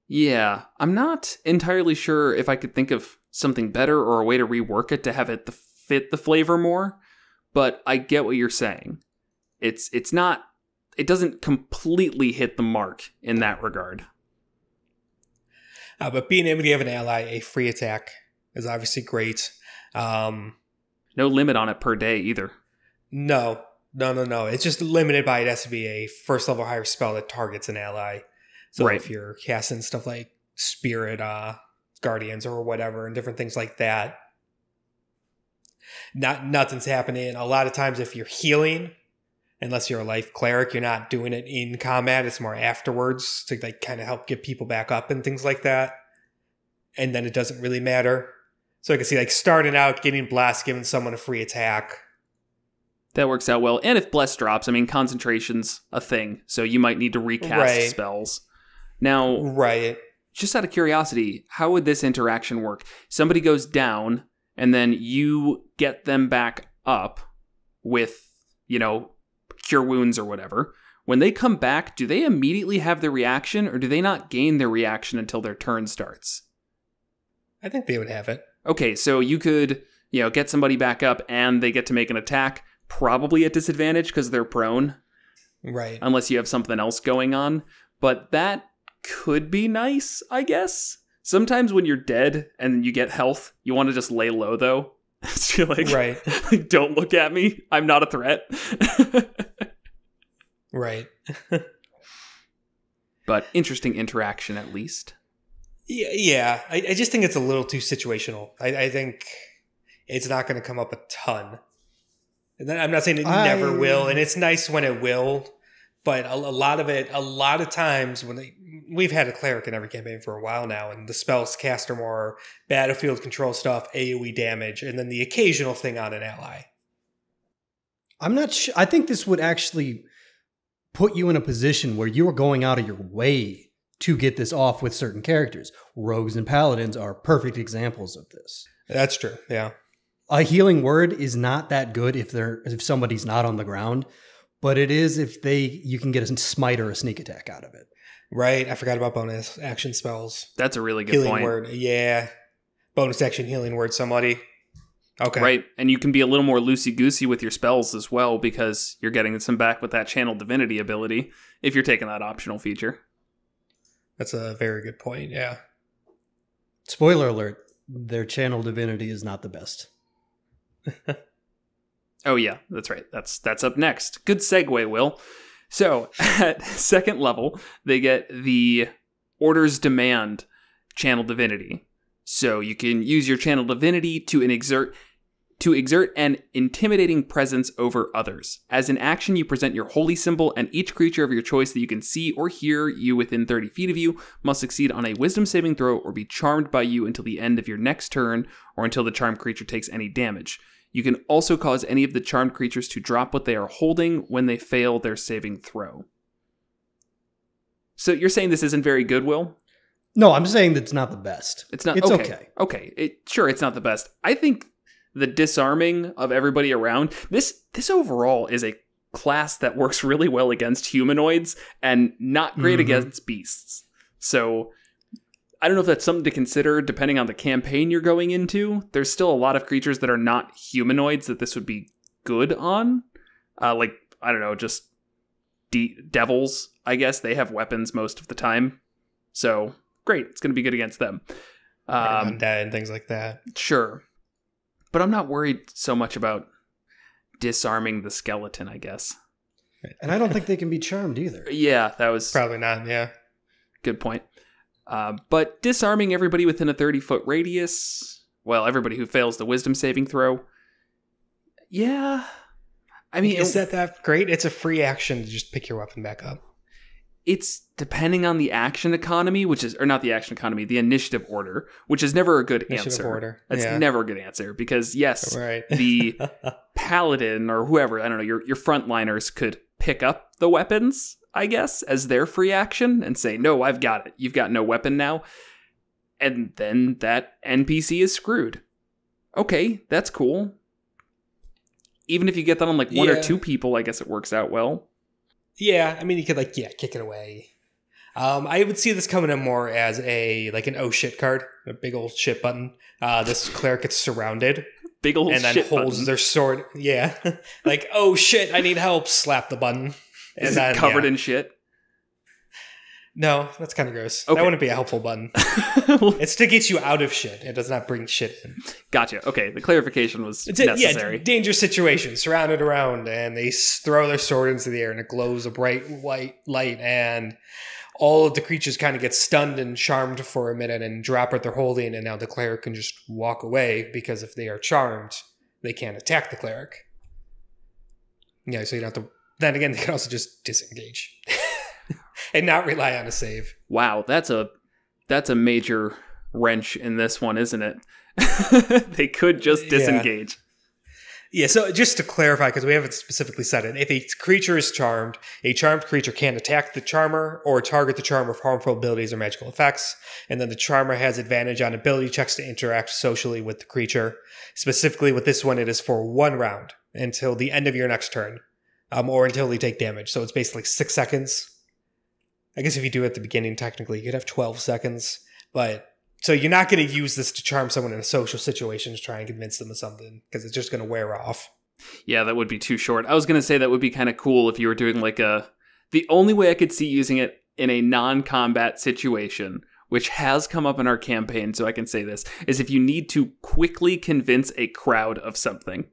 [SPEAKER 2] Yeah, I'm not entirely sure if I could think of something better or a way to rework it to have it fit the flavor more. But I get what you're saying. It's not. It doesn't completely hit the mark in that regard.
[SPEAKER 1] But being able to give an ally a free attack is obviously great.
[SPEAKER 2] No limit on it per day either.
[SPEAKER 1] No. It's just limited by it has to be a first level higher spell that targets an ally. So if you're casting stuff like Spirit Guardians or whatever and different things like that, nothing's happening. A lot of times if you're healing, unless you're a life cleric, you're not doing it in combat. It's more afterwards to like kind of help get people back up and things like that. And then it doesn't really matter. So I can see like starting out, getting Blast, giving someone a free attack.
[SPEAKER 2] That works out well. And if Bless drops, I mean, concentration's a thing. So you might need to recast spells. Now, just out of curiosity, how would this interaction work? Somebody goes down and then you get them back up with, cure wounds or whatever. When they come back, do they immediately have their reaction or do they not gain their reaction until their turn starts?
[SPEAKER 1] I think they would have it.
[SPEAKER 2] Okay, so you could, get somebody back up and they get to make an attack, probably at disadvantage because they're prone.
[SPEAKER 1] Right.
[SPEAKER 2] Unless you have something else going on. But that could be nice, I guess. Sometimes when you're dead and you get health, you want to just lay low though. You're like, don't look at me. I'm not a threat.
[SPEAKER 1] Right.
[SPEAKER 2] But interesting interaction at least.
[SPEAKER 1] Yeah. I just think it's a little too situational. I think it's not going to come up a ton. And then I'm not saying it never will, and it's nice when it will, but a lot of times when we've had a cleric in every campaign for a while now, and the spells cast are more battlefield control stuff, AoE damage, and then the occasional thing on an ally.
[SPEAKER 3] I'm not sure. I think this would actually put you in a position where you are going out of your way to get this off with certain characters. Rogues and paladins are perfect examples of this.
[SPEAKER 1] That's true, yeah.
[SPEAKER 3] A healing word is not that good if somebody's not on the ground, but it is if you can get a smite or a sneak attack out of it.
[SPEAKER 1] Right, I forgot about bonus action spells.
[SPEAKER 2] That's a really good
[SPEAKER 1] healing
[SPEAKER 2] point.
[SPEAKER 1] Word, yeah. Bonus action healing word somebody. Okay.
[SPEAKER 2] Right, and you can be a little more loosey-goosey with your spells as well because you're getting some back with that Channel Divinity ability if you're taking that optional feature.
[SPEAKER 1] That's a very good point, yeah.
[SPEAKER 3] Spoiler alert, their Channel Divinity is not the best.
[SPEAKER 2] Oh yeah, that's right. That's up next. Good segue, Will. So at second level, they get the Order's Demand Channel Divinity. So you can use your Channel Divinity to exert an intimidating presence over others. As an action, you present your holy symbol, and each creature of your choice that you can see or hear you within 30 feet of you must succeed on a wisdom saving throw or be charmed by you until the end of your next turn or until the charmed creature takes any damage. You can also cause any of the charmed creatures to drop what they are holding when they fail their saving throw. So you're saying this isn't very good, Will?
[SPEAKER 3] No, I'm saying that it's not the best.
[SPEAKER 2] It's not.
[SPEAKER 3] It's
[SPEAKER 2] okay. Okay. Sure, it's not the best. I think the disarming of everybody around, this overall is a class that works really well against humanoids and not great against beasts. So I don't know if that's something to consider depending on the campaign you're going into. There's still a lot of creatures that are not humanoids that this would be good on. Like, I don't know, just devils, I guess. They have weapons most of the time. So, great. It's going to be good against them.
[SPEAKER 1] Undead and things like that.
[SPEAKER 2] Sure. But I'm not worried so much about disarming the skeleton, I guess.
[SPEAKER 3] And I don't think they can be charmed either.
[SPEAKER 2] Yeah, that was...
[SPEAKER 1] Probably not, yeah.
[SPEAKER 2] Good point. But disarming everybody within a 30-foot radius, well, everybody who fails the wisdom saving throw, yeah. I mean...
[SPEAKER 1] Is that great? It's a free action to just pick your weapon back up.
[SPEAKER 2] It's depending on the action economy, or not the action economy, the initiative order, which is never a good answer.
[SPEAKER 1] Order.
[SPEAKER 2] That's never a good answer because, yes, the paladin or whoever, I don't know, your frontliners could pick up the weapons, I guess, as their free action and say, no, I've got it. You've got no weapon now. And then that NPC is screwed. Okay, that's cool. Even if you get that on like one or two people, I guess it works out well.
[SPEAKER 1] Yeah, I mean, you could kick it away. I would see this coming in more as an oh shit card, a big old shit button. This cleric gets surrounded.
[SPEAKER 2] Big old
[SPEAKER 1] and then
[SPEAKER 2] shit
[SPEAKER 1] holds
[SPEAKER 2] button.
[SPEAKER 1] Their sword. Yeah. Like, oh shit, I need help. Slap the button.
[SPEAKER 2] Is it covered in shit?
[SPEAKER 1] No, that's kind of gross.
[SPEAKER 2] Okay.
[SPEAKER 1] That wouldn't be a helpful button. It's to get you out of shit. It does not bring shit in.
[SPEAKER 2] Gotcha. Okay, the clarification was necessary.
[SPEAKER 1] Yeah, dangerous situation, surrounded around, and they throw their sword into the air, and it glows a bright white light, and all of the creatures kind of get stunned and charmed for a minute and drop what they're holding, and now the cleric can just walk away, because if they are charmed, they can't attack the cleric. Yeah, so you don't have to... Then again, they can also just disengage. And not rely on a save.
[SPEAKER 2] Wow, that's a major wrench in this one, isn't it? They could just disengage.
[SPEAKER 1] Yeah, so just to clarify, because we haven't specifically said it, if a creature is charmed, a charmed creature can't attack the charmer or target the charmer with harmful abilities or magical effects, and then the charmer has advantage on ability checks to interact socially with the creature. Specifically with this one, it is for 1 round until the end of your next turn, or until they take damage. So it's basically 6 seconds. I guess if you do it at the beginning, technically, you could have 12 seconds. But so you're not going to use this to charm someone in a social situation to try and convince them of something, because it's just going to wear off.
[SPEAKER 2] Yeah, that would be too short. I was going to say that would be kind of cool if you were doing the only way I could see using it in a non-combat situation, which has come up in our campaign, so I can say this, is if you need to quickly convince a crowd of something.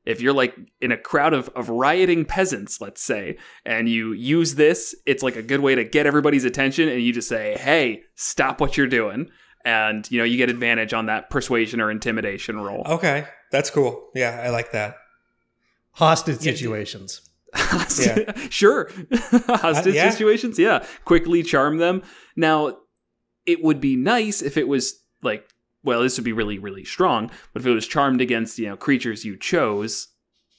[SPEAKER 2] If you're in a crowd of rioting peasants, let's say, and you use this, it's a good way to get everybody's attention, and you just say, hey, stop what you're doing. And, you get advantage on that persuasion or intimidation roll.
[SPEAKER 1] Okay, that's cool. Yeah, I like that.
[SPEAKER 3] Hostage situations.
[SPEAKER 1] Yeah.
[SPEAKER 2] Sure. Hostage situations, yeah. Quickly charm them. Now, it would be nice if it was well, this would be really, really strong, but if it was charmed against, creatures you chose,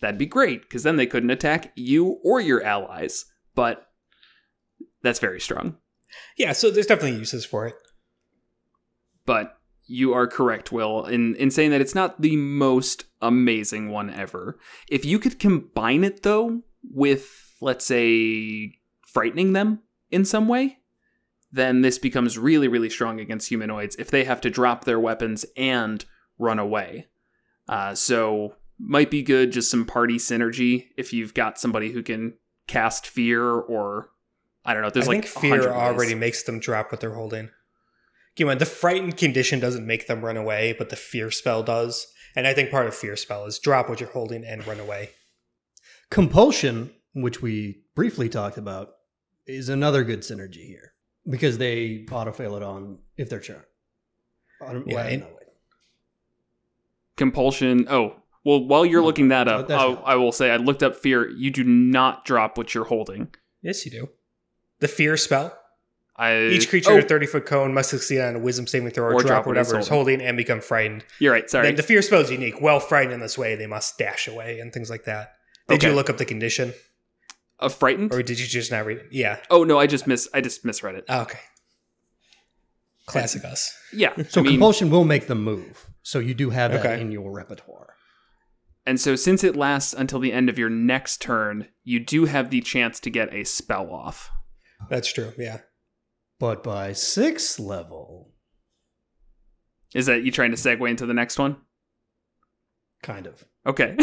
[SPEAKER 2] that'd be great, because then they couldn't attack you or your allies. But that's very strong.
[SPEAKER 1] Yeah, so there's definitely uses for it.
[SPEAKER 2] But you are correct, Will, in saying that it's not the most amazing one ever. If you could combine it, though, with, let's say, frightening them in some way, then this becomes really, really strong against humanoids if they have to drop their weapons and run away. So might be good, just some party synergy if you've got somebody who can cast fear, or I don't know. There's
[SPEAKER 1] I think fear already makes them drop what they're holding. The frightened condition doesn't make them run away, but the fear spell does. And I think part of fear spell is drop what you're holding and run away.
[SPEAKER 3] Compulsion, which we briefly talked about, is another good synergy here. Because they autofail it on if they're charmed.
[SPEAKER 2] Compulsion. Oh, well, while you're looking that up, I will say I looked up fear. You do not drop what you're holding.
[SPEAKER 1] Yes, you do. The fear spell. Each creature in a 30-foot cone must succeed on a wisdom saving throw or drop whatever is holding and become frightened.
[SPEAKER 2] You're right, sorry.
[SPEAKER 1] Then the fear spell is unique. While frightened in this way, they must dash away and things like that. Did you look up the condition?
[SPEAKER 2] Of frightened?
[SPEAKER 1] Or did you just not read it? Yeah.
[SPEAKER 2] Oh, no, I just misread it.
[SPEAKER 1] Oh, okay. Classic us.
[SPEAKER 2] Yeah.
[SPEAKER 3] So compulsion will make them move. So you do have that in your repertoire.
[SPEAKER 2] And so since it lasts until the end of your next turn, you do have the chance to get a spell off.
[SPEAKER 1] That's true, yeah.
[SPEAKER 3] But by 6th level...
[SPEAKER 2] Is that you trying to segue into the next one?
[SPEAKER 3] Kind of.
[SPEAKER 2] Okay.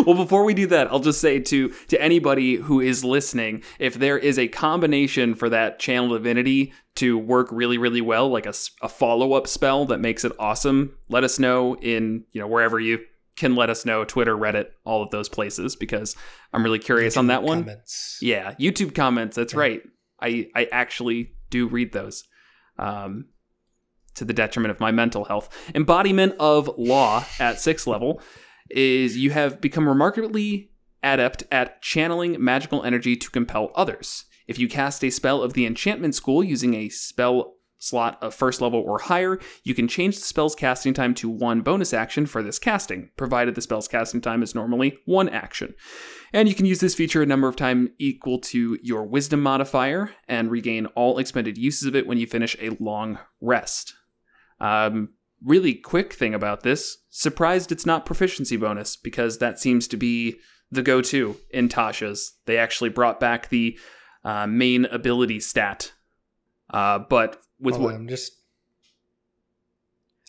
[SPEAKER 2] Well, before we do that, I'll just say to anybody who is listening, if there is a combination for that Channel Divinity to work really, really well, like a follow-up spell that makes it awesome, let us know in, wherever you can let us know, Twitter, Reddit, all of those places, because I'm really curious on that one.
[SPEAKER 1] Comments.
[SPEAKER 2] Yeah, YouTube comments, that's right. I actually do read those. To the detriment of my mental health. Embodiment of Law at 6th level is you have become remarkably adept at channeling magical energy to compel others. If you cast a spell of the enchantment school using a spell slot of 1st level or higher, you can change the spell's casting time to 1 bonus action for this casting, provided the spell's casting time is normally 1 action. And you can use this feature a number of times equal to your wisdom modifier and regain all expended uses of it when you finish a long rest. Really quick thing about this, surprised it's not proficiency bonus, because that seems to be the go-to in Tasha's. They actually brought back the main ability stat. But with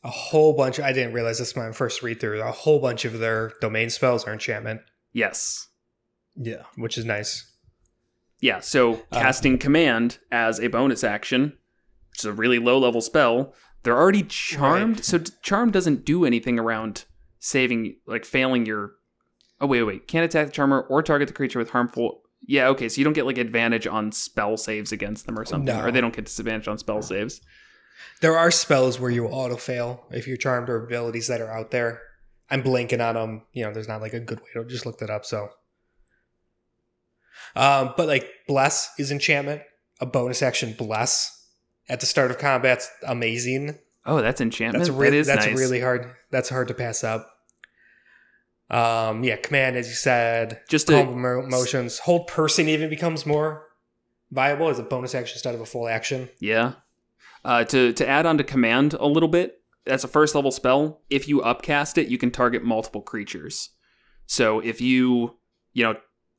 [SPEAKER 1] a whole bunch, I didn't realize this was my first read-through, a whole bunch of their domain spells are enchantment.
[SPEAKER 2] Yes.
[SPEAKER 1] Yeah. Which is nice.
[SPEAKER 2] Yeah, so casting Command as a bonus action, which is a really low-level spell, they're already charmed, right. So charm doesn't do anything around saving, like failing your... Oh, wait. Can't attack the charmer or target the creature with harmful... Yeah, okay, so you don't get like advantage on spell saves against them or something, or they don't get disadvantage on spell saves.
[SPEAKER 1] There are spells where you auto-fail if you're charmed or abilities that are out there. I'm blanking on them. There's not like a good way to just look that up, so... But like Bless is enchantment, a bonus action Bless. At the start of combat's amazing.
[SPEAKER 2] Oh, that's enchantment.
[SPEAKER 1] That's
[SPEAKER 2] nice.
[SPEAKER 1] Really hard. That's hard to pass up. Command, as you said, just motions. Hold person even becomes more viable as a bonus action instead of a full action.
[SPEAKER 2] Yeah. To add on to Command a little bit, that's a 1st level spell. If you upcast it, you can target multiple creatures. So if you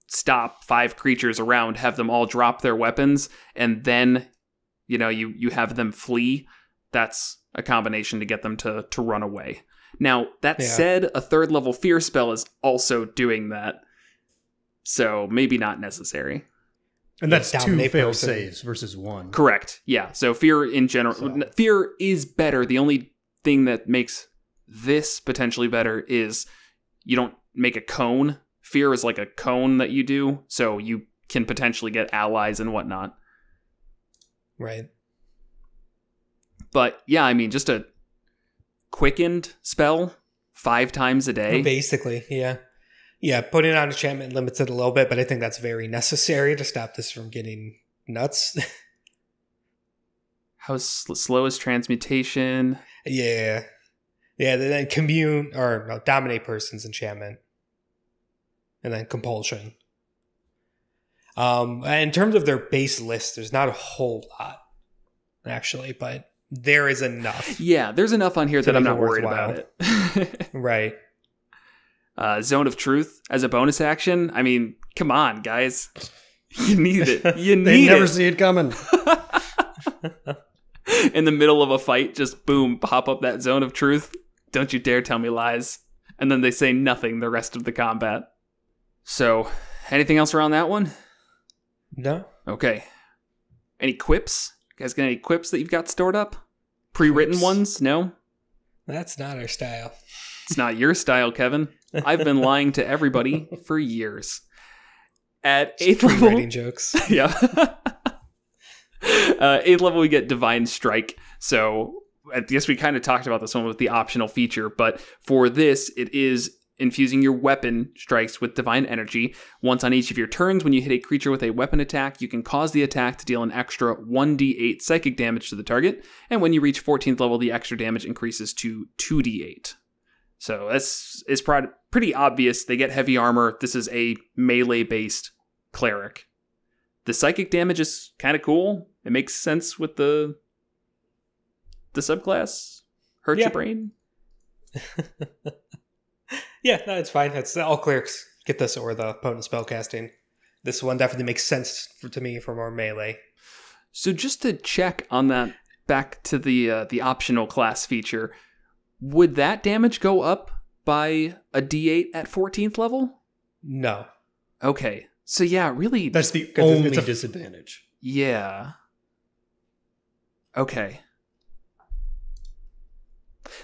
[SPEAKER 2] stop 5 creatures around, have them all drop their weapons, and then you have them flee, that's a combination to get them to run away. Now, that said, a 3rd level fear spell is also doing that. So maybe not necessary.
[SPEAKER 3] And that's 2 fail saves versus 1.
[SPEAKER 2] Correct. Yeah. So fear in general, fear is better. The only thing that makes this potentially better is you don't make a cone. Fear is like a cone that you do. So you can potentially get allies and whatnot.
[SPEAKER 1] Right.
[SPEAKER 2] But yeah, I mean, just a quickened spell 5 times a day.
[SPEAKER 1] Basically, yeah. Yeah, putting on enchantment limits it a little bit, but I think that's very necessary to stop this from getting nuts.
[SPEAKER 2] How slow is transmutation?
[SPEAKER 1] Yeah. Yeah, then dominate person's enchantment. And then compulsion. In terms of their base list, there's not a whole lot, actually, but there is enough.
[SPEAKER 2] Yeah, there's enough on here that I'm not worried about it.
[SPEAKER 1] Right.
[SPEAKER 2] Zone of Truth as a bonus action. I mean, come on, guys. You need it.
[SPEAKER 3] They never see it coming.
[SPEAKER 2] In the middle of a fight, just boom, pop up that Zone of Truth. Don't you dare tell me lies. And then they say nothing the rest of the combat. So, anything else around that one?
[SPEAKER 1] No.
[SPEAKER 2] Okay. Any quips? You guys got any quips that you've got stored up? Pre-written ones? No?
[SPEAKER 1] That's not our style.
[SPEAKER 2] It's not your style, Kevin. I've been lying to everybody for years. At 8th level...
[SPEAKER 1] Writing jokes.
[SPEAKER 2] Yeah. 8th level, we get Divine Strike. So, I guess we kind of talked about this one with the optional feature, but for this, it is infusing your weapon strikes with divine energy. Once on each of your turns, when you hit a creature with a weapon attack, you can cause the attack to deal an extra 1d8 psychic damage to the target, and when you reach 14th level, the extra damage increases to 2d8. So this is pretty obvious. They get heavy armor. This is a melee-based cleric. The psychic damage is kind of cool. It makes sense with the subclass. Hurt your brain.
[SPEAKER 1] Yeah, no, it's fine. That's all clerics get this, or the potent spell casting. This one definitely makes sense to me for more melee.
[SPEAKER 2] So just to check on that, back to the optional class feature, would that damage go up by a d8 at 14th level?
[SPEAKER 1] No.
[SPEAKER 2] Okay. So yeah, really...
[SPEAKER 3] That's the only disadvantage.
[SPEAKER 2] Yeah. Okay.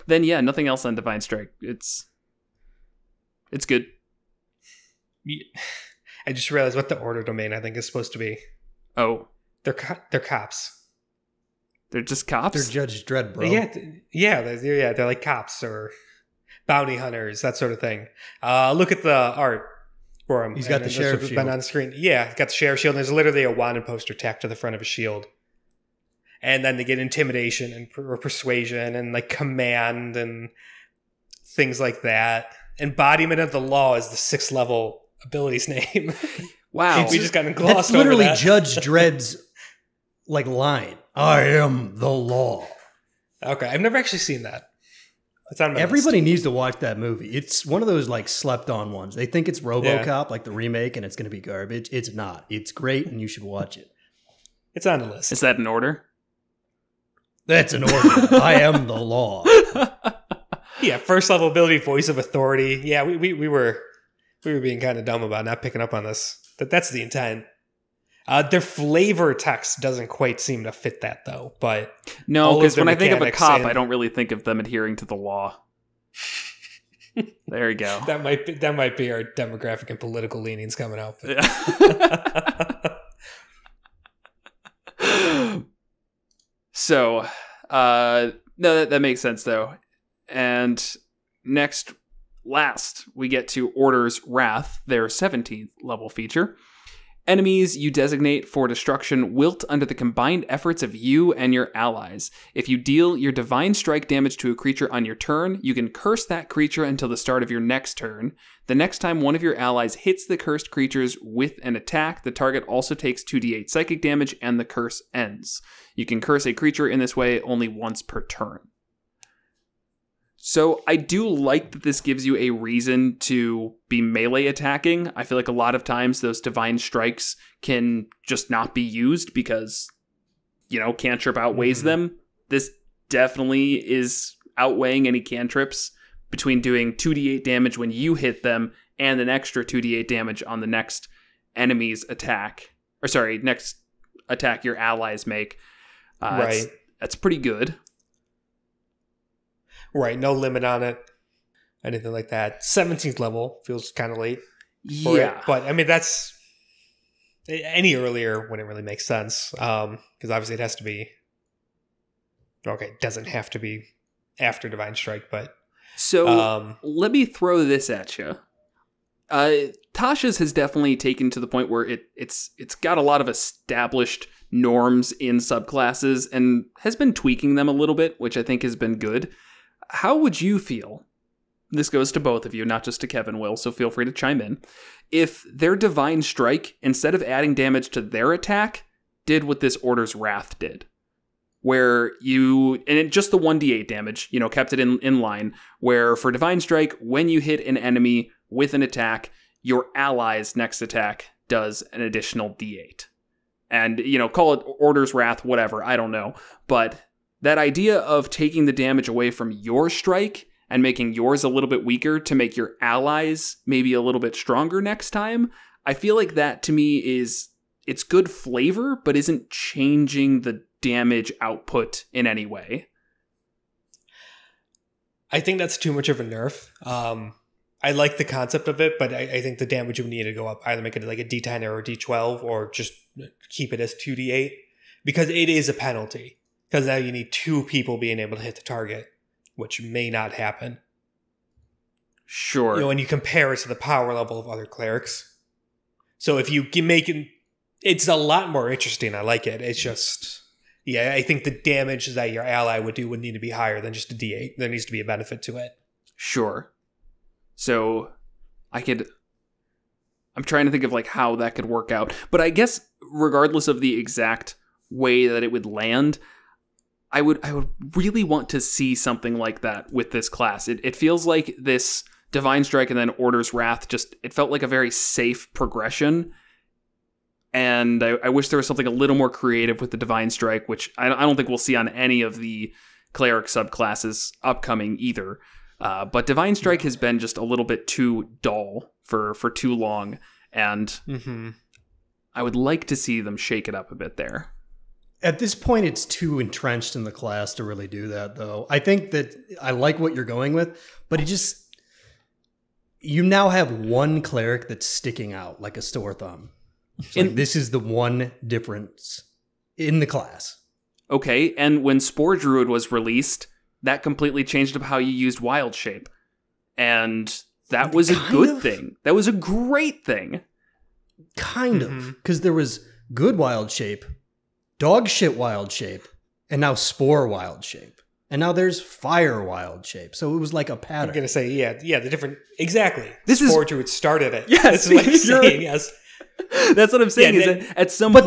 [SPEAKER 2] Then yeah, nothing else on Divine Strike. It's good.
[SPEAKER 1] Yeah. I just realized what the order domain I think is supposed to be.
[SPEAKER 2] Oh.
[SPEAKER 1] They're cops.
[SPEAKER 2] They're just cops?
[SPEAKER 3] They're Judge Dredd, bro.
[SPEAKER 1] They're like cops or bounty hunters, that sort of thing. Look at the art for him.
[SPEAKER 3] He's got the sheriff shield.
[SPEAKER 1] Been on the screen. Yeah, he's got the sheriff shield. And there's literally a wanted poster tacked to the front of his shield. And then they get intimidation and or persuasion and like command and things like that. Embodiment of the law is the 6th level ability's name.
[SPEAKER 2] Wow.
[SPEAKER 1] We just got glossed over that.
[SPEAKER 3] It's literally Judge Dredd's like line. I am the law.
[SPEAKER 1] Okay, I've never actually seen that. It's on my
[SPEAKER 3] Everybody
[SPEAKER 1] list.
[SPEAKER 3] needs to watch that movie. It's one of those like slept on ones. They think it's RoboCop, like the remake, and it's going to be garbage. It's not. It's great, and you should watch it.
[SPEAKER 1] It's on the list.
[SPEAKER 2] Is that in order?
[SPEAKER 3] That's an order. I am the law.
[SPEAKER 1] Yeah, first level ability, voice of authority. Yeah, we were being kind of dumb about not picking up on this. That's the intent. Their flavor text doesn't quite seem to fit that though. But
[SPEAKER 2] no, because when I think of a cop,
[SPEAKER 1] and
[SPEAKER 2] I don't really think of them adhering to the law. There you go.
[SPEAKER 1] That might be our demographic and political leanings coming out.
[SPEAKER 2] Yeah. So, no, that makes sense though. And last, we get to Order's Wrath, their 17th level feature. Enemies you designate for destruction wilt under the combined efforts of you and your allies. If you deal your divine strike damage to a creature on your turn, you can curse that creature until the start of your next turn. The next time one of your allies hits the cursed creatures with an attack, the target also takes 2d8 psychic damage and the curse ends. You can curse a creature in this way only once per turn. So I do like that this gives you a reason to be melee attacking. I feel like a lot of times those divine strikes can just not be used because, cantrip outweighs them. This definitely is outweighing any cantrips between doing 2d8 damage when you hit them and an extra 2d8 damage on the next enemy's attack. Next attack your allies make.
[SPEAKER 1] Right.
[SPEAKER 2] That's pretty good.
[SPEAKER 1] Right, no limit on it, anything like that. 17th level feels kind of late.
[SPEAKER 2] Yeah.
[SPEAKER 1] But, I mean, that's... Any earlier wouldn't really make sense. Because obviously it has to be... Okay, it doesn't have to be after Divine Strike, but...
[SPEAKER 2] So, let me throw this at you. Tasha's has definitely taken to the point where it's got a lot of established norms in subclasses and has been tweaking them a little bit, which I think has been good. How would you feel? This goes to both of you, not just to Kevin, Will, so feel free to chime in. If their Divine Strike, instead of adding damage to their attack, did what this Order's Wrath did. Where just the 1d8 damage, kept it in line. Where for Divine Strike, when you hit an enemy with an attack, your ally's next attack does an additional d8. And, call it Order's Wrath, whatever, I don't know. But that idea of taking the damage away from your strike and making yours a little bit weaker to make your allies maybe a little bit stronger next time, I feel like that to me it's good flavor, but isn't changing the damage output in any way.
[SPEAKER 1] I think that's too much of a nerf. I like the concept of it, but I think the damage would need to go up. Either make it like a D10 or a D12 or just keep it as 2d8 because it is a penalty. Because now you need 2 people being able to hit the target, which may not happen.
[SPEAKER 2] Sure.
[SPEAKER 1] When you compare it to the power level of other clerics. So if you can make it, it's a lot more interesting. I like it. It's just, I think the damage that your ally would do would need to be higher than just a D8. There needs to be a benefit to it.
[SPEAKER 2] Sure. So I'm trying to think of how that could work out. But I guess regardless of the exact way that it would land, I would really want to see something like that with this class. It feels like this Divine Strike and then Order's Wrath it felt like a very safe progression. And I wish there was something a little more creative with the Divine Strike, which I don't think we'll see on any of the Cleric subclasses upcoming either. But Divine Strike has been just a little bit too dull for too long. And I would like to see them shake it up a bit there.
[SPEAKER 3] At this point, it's too entrenched in the class to really do that, though. I think that I like what you're going with, but you now have one cleric that's sticking out like a sore thumb. This is the one difference in the class.
[SPEAKER 2] Okay, and when Spore Druid was released, that completely changed up how you used Wild Shape. And that was a good thing. That was a great thing.
[SPEAKER 3] Kind of. Because there was good Wild Shape, Dog Shit Wild Shape, and now Spore Wild Shape. And now there's Fire Wild Shape. So it was like a pattern.
[SPEAKER 1] I'm going to say, the different... Exactly.
[SPEAKER 2] This
[SPEAKER 1] Spore Druid started it.
[SPEAKER 2] Yes.
[SPEAKER 1] That's what I'm saying, yes.
[SPEAKER 2] That's what I'm saying. Is that at some point,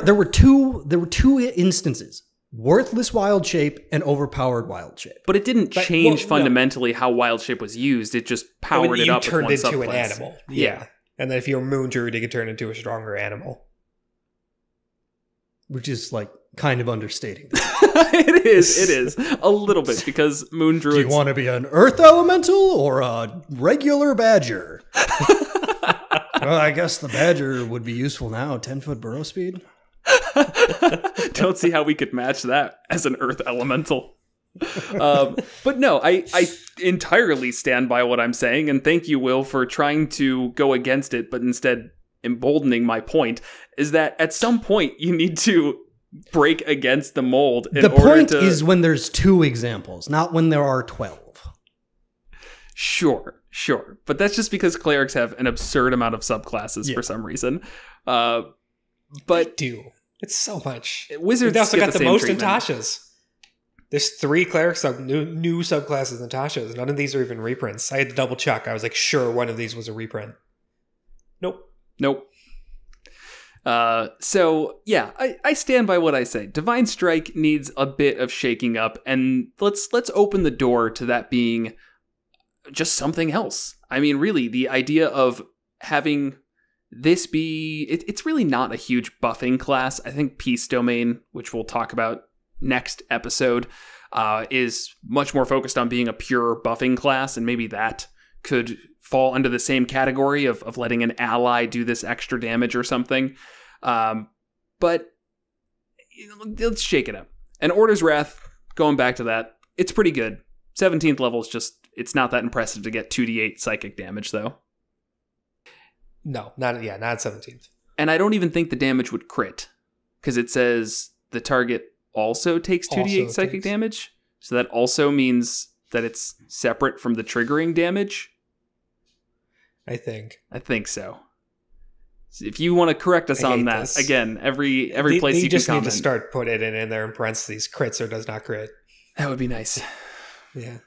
[SPEAKER 3] there were two instances: worthless Wild Shape and overpowered Wild Shape.
[SPEAKER 2] But it didn't change fundamentally how Wild Shape was used. It just powered it up.
[SPEAKER 1] Turned
[SPEAKER 2] with one
[SPEAKER 1] into
[SPEAKER 2] subclass.
[SPEAKER 1] an animal. Yeah, and then if you're a Moon Druid, you could turn into a stronger animal,
[SPEAKER 3] which is kind of understating.
[SPEAKER 2] It is a little bit because Moon Druids.
[SPEAKER 3] Do you want to be an Earth Elemental or a regular Badger? Well, I guess the Badger would be useful now. 10-foot burrow speed.
[SPEAKER 2] Don't see how we could match that as an Earth Elemental. But no, I entirely stand by what I'm saying, and thank you, Will, for trying to go against it, but instead emboldening my point, is that at some point you need to break against the mold.
[SPEAKER 3] The point is when there's 2 examples, not when there are 12.
[SPEAKER 2] Sure. But that's just because clerics have an absurd amount of subclasses for some reason. But
[SPEAKER 1] they do. It's so much.
[SPEAKER 2] Wizards
[SPEAKER 1] also
[SPEAKER 2] get
[SPEAKER 1] got the most in Tasha's. There's 3 clerics new subclasses in Tasha's. None of these are even reprints. I had to double check. I was sure one of these was a reprint. Nope.
[SPEAKER 2] So yeah, I stand by what I say. Divine Strike needs a bit of shaking up, and let's open the door to that being just something else. I mean, really, the idea of having this be... It's really not a huge buffing class. I think Peace Domain, which we'll talk about next episode, is much more focused on being a pure buffing class, and maybe that could fall under the same category of letting an ally do this extra damage or something. But let's shake it up. And Order's Wrath, going back to that, it's pretty good. 17th level is just... It's not that impressive to get 2d8 psychic damage, though.
[SPEAKER 1] No, not 17th.
[SPEAKER 2] And I don't even think the damage would crit, because it says the target also takes 2d8 psychic damage. So that also means that it's separate from the triggering damage.
[SPEAKER 1] I think
[SPEAKER 2] so. If you want to correct us on that, again, every place you can
[SPEAKER 1] just
[SPEAKER 2] comment.
[SPEAKER 1] Need to start putting it in there in parentheses, crits or does not crit.
[SPEAKER 2] That would be nice.
[SPEAKER 1] Yeah.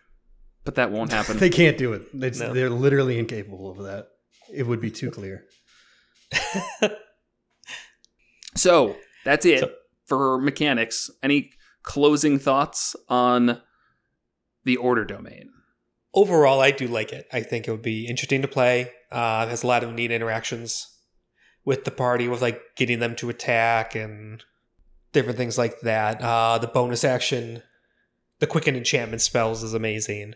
[SPEAKER 2] But that won't happen.
[SPEAKER 3] They can't do it. They're literally incapable of that. It would be too clear.
[SPEAKER 2] So, that's it for mechanics. Any closing thoughts on the Order Domain?
[SPEAKER 1] Overall, I do like it. I think it would be interesting to play. It has a lot of neat interactions with the party, with getting them to attack and different things like that. The bonus action, the quicken enchantment spells is amazing.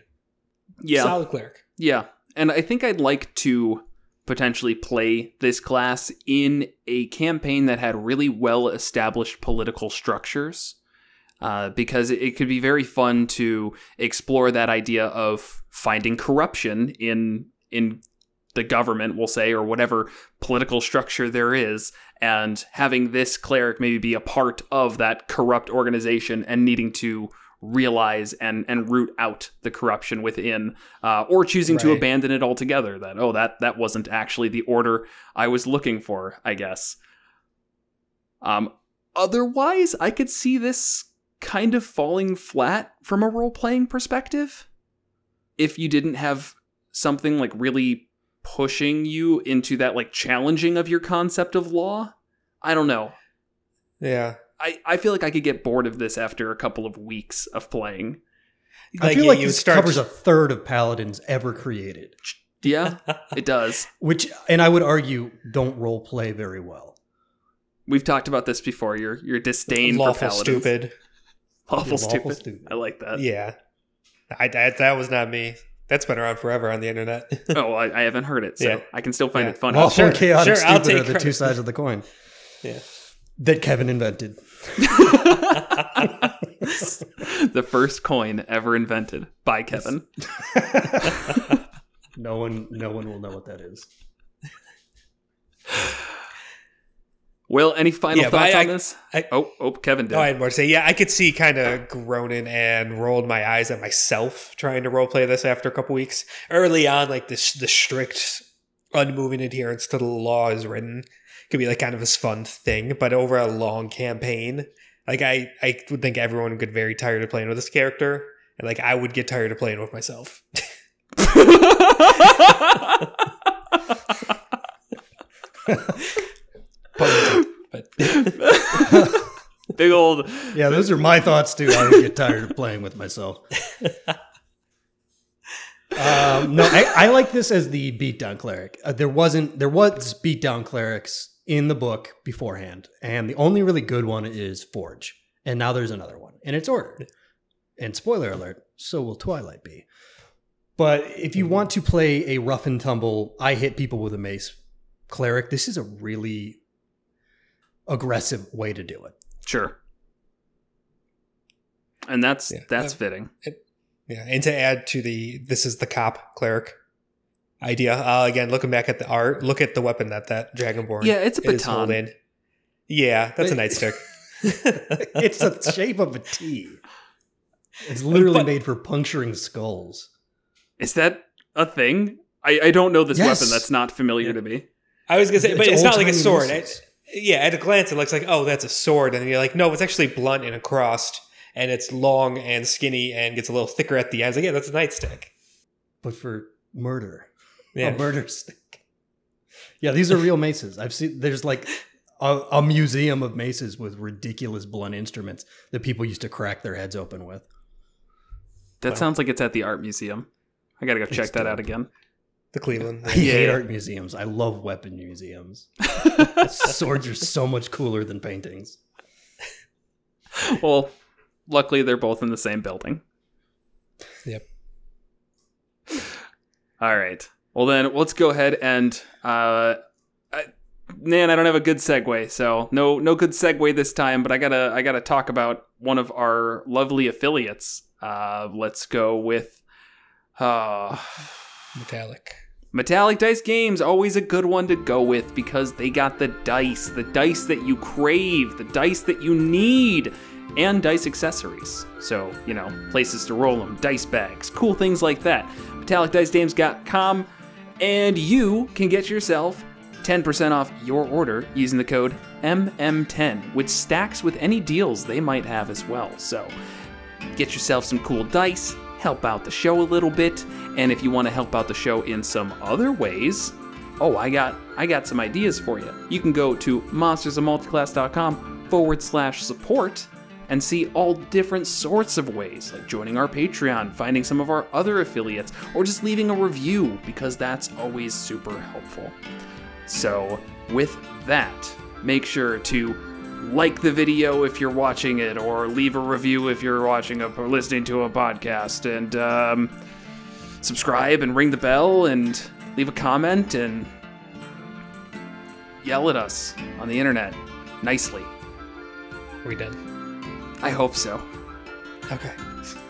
[SPEAKER 2] Yeah.
[SPEAKER 1] Solid cleric.
[SPEAKER 2] Yeah. And I think I'd like to potentially play this class in a campaign that had really well-established political structures, because it could be very fun to explore that idea of finding corruption in the government, we'll say, or whatever political structure there is, and having this cleric maybe be a part of that corrupt organization and needing to realize and root out the corruption within, or choosing to abandon it altogether. That wasn't actually the order I was looking for, I guess. Otherwise, I could see this kind of falling flat from a role-playing perspective. If you didn't have something like really pushing you into that like challenging of your concept of law. I don't know.
[SPEAKER 1] Yeah.
[SPEAKER 2] I feel like I could get bored of this after a couple of weeks of playing.
[SPEAKER 3] I feel like this covers a third of paladins ever created.
[SPEAKER 2] Yeah, it does.
[SPEAKER 3] And I would argue don't role play very well.
[SPEAKER 2] We've talked about this before. Your disdain for paladins.
[SPEAKER 1] Stupid.
[SPEAKER 2] Lawful stupid. I like that.
[SPEAKER 1] Yeah. That was not me. That's been around forever on the internet.
[SPEAKER 2] Oh, I haven't heard it, so I can still find it funny.
[SPEAKER 3] Lawful and chaotic stupid are the two sides of the coin.
[SPEAKER 1] Yeah.
[SPEAKER 3] That Kevin invented.
[SPEAKER 2] The first coin ever invented by Kevin.
[SPEAKER 3] No one will know what that is.
[SPEAKER 2] Will, any final thoughts on this? Kevin did.
[SPEAKER 1] No, I had more to say. Yeah, I could see kind of groaning and rolled my eyes at myself trying to roleplay this after a couple weeks. Early on, like the strict, unmoving adherence to the law is written could be like kind of this fun thing, but over a long campaign, like I would think everyone would get very tired of playing with this character, and like I would get tired of playing with myself. But
[SPEAKER 2] big old
[SPEAKER 3] those are my thoughts too. I would get tired of playing with myself. I like this as the beatdown cleric. There was beatdown clerics in the book beforehand, and the only really good one is Forge, and now there's another one, and it's ordered. And spoiler alert, so will Twilight be. But if you want to play a rough and tumble, I hit people with a mace cleric, this is a really aggressive way to do it.
[SPEAKER 2] Sure. And that's fitting.
[SPEAKER 1] And to add to this is the cop cleric idea. Again, looking back at the art, look at the weapon that Dragonborn
[SPEAKER 2] it's a baton.
[SPEAKER 1] is holding. Yeah, that's a nightstick.
[SPEAKER 3] It's the shape of a T. It's literally made for puncturing skulls.
[SPEAKER 2] Is that a thing? I don't know this weapon. That's not familiar to me.
[SPEAKER 1] I was going to say, but it's not like a sword. At a glance, it looks like, oh, that's a sword. And you're like, no, it's actually blunt and across. And it's long and skinny and gets a little thicker at the ends. Like, yeah, that's a nightstick.
[SPEAKER 3] But for murder.
[SPEAKER 1] Yeah.
[SPEAKER 3] A murder stick. Yeah, these are real maces. I've seen, there's like a museum of maces with ridiculous blunt instruments that people used to crack their heads open with.
[SPEAKER 2] That sounds like it's at the art museum. I got to go check that out again.
[SPEAKER 1] The Cleveland.
[SPEAKER 3] I hate art museums. I love weapon museums. Swords are so much cooler than paintings.
[SPEAKER 2] Well, luckily they're both in the same building.
[SPEAKER 1] Yep.
[SPEAKER 2] All right. Well, then let's go ahead and I don't have a good segue, so no good segue this time. But I gotta talk about one of our lovely affiliates. Let's go with Metallic Dice Games. Always a good one to go with because they got the dice that you crave, the dice that you need, and dice accessories. So, places to roll them, dice bags, cool things like that. MetallicDiceGames.com, and you can get yourself 10% off your order using the code MM10, which stacks with any deals they might have as well. So, get yourself some cool dice, help out the show a little bit, and if you want to help out the show in some other ways, I got some ideas for you. You can go to monstersmulticlass.com/support and see all different sorts of ways, like joining our Patreon, finding some of our other affiliates, or just leaving a review, because that's always super helpful. So with that, make sure to like the video if you're watching it, or leave a review if you're watching or listening to a podcast, and subscribe and ring the bell and leave a comment and yell at us on the internet nicely.
[SPEAKER 1] Are we done?
[SPEAKER 2] I hope so.
[SPEAKER 1] Okay.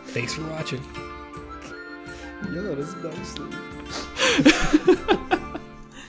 [SPEAKER 1] Thanks for watching.
[SPEAKER 3] Yell at us nicely.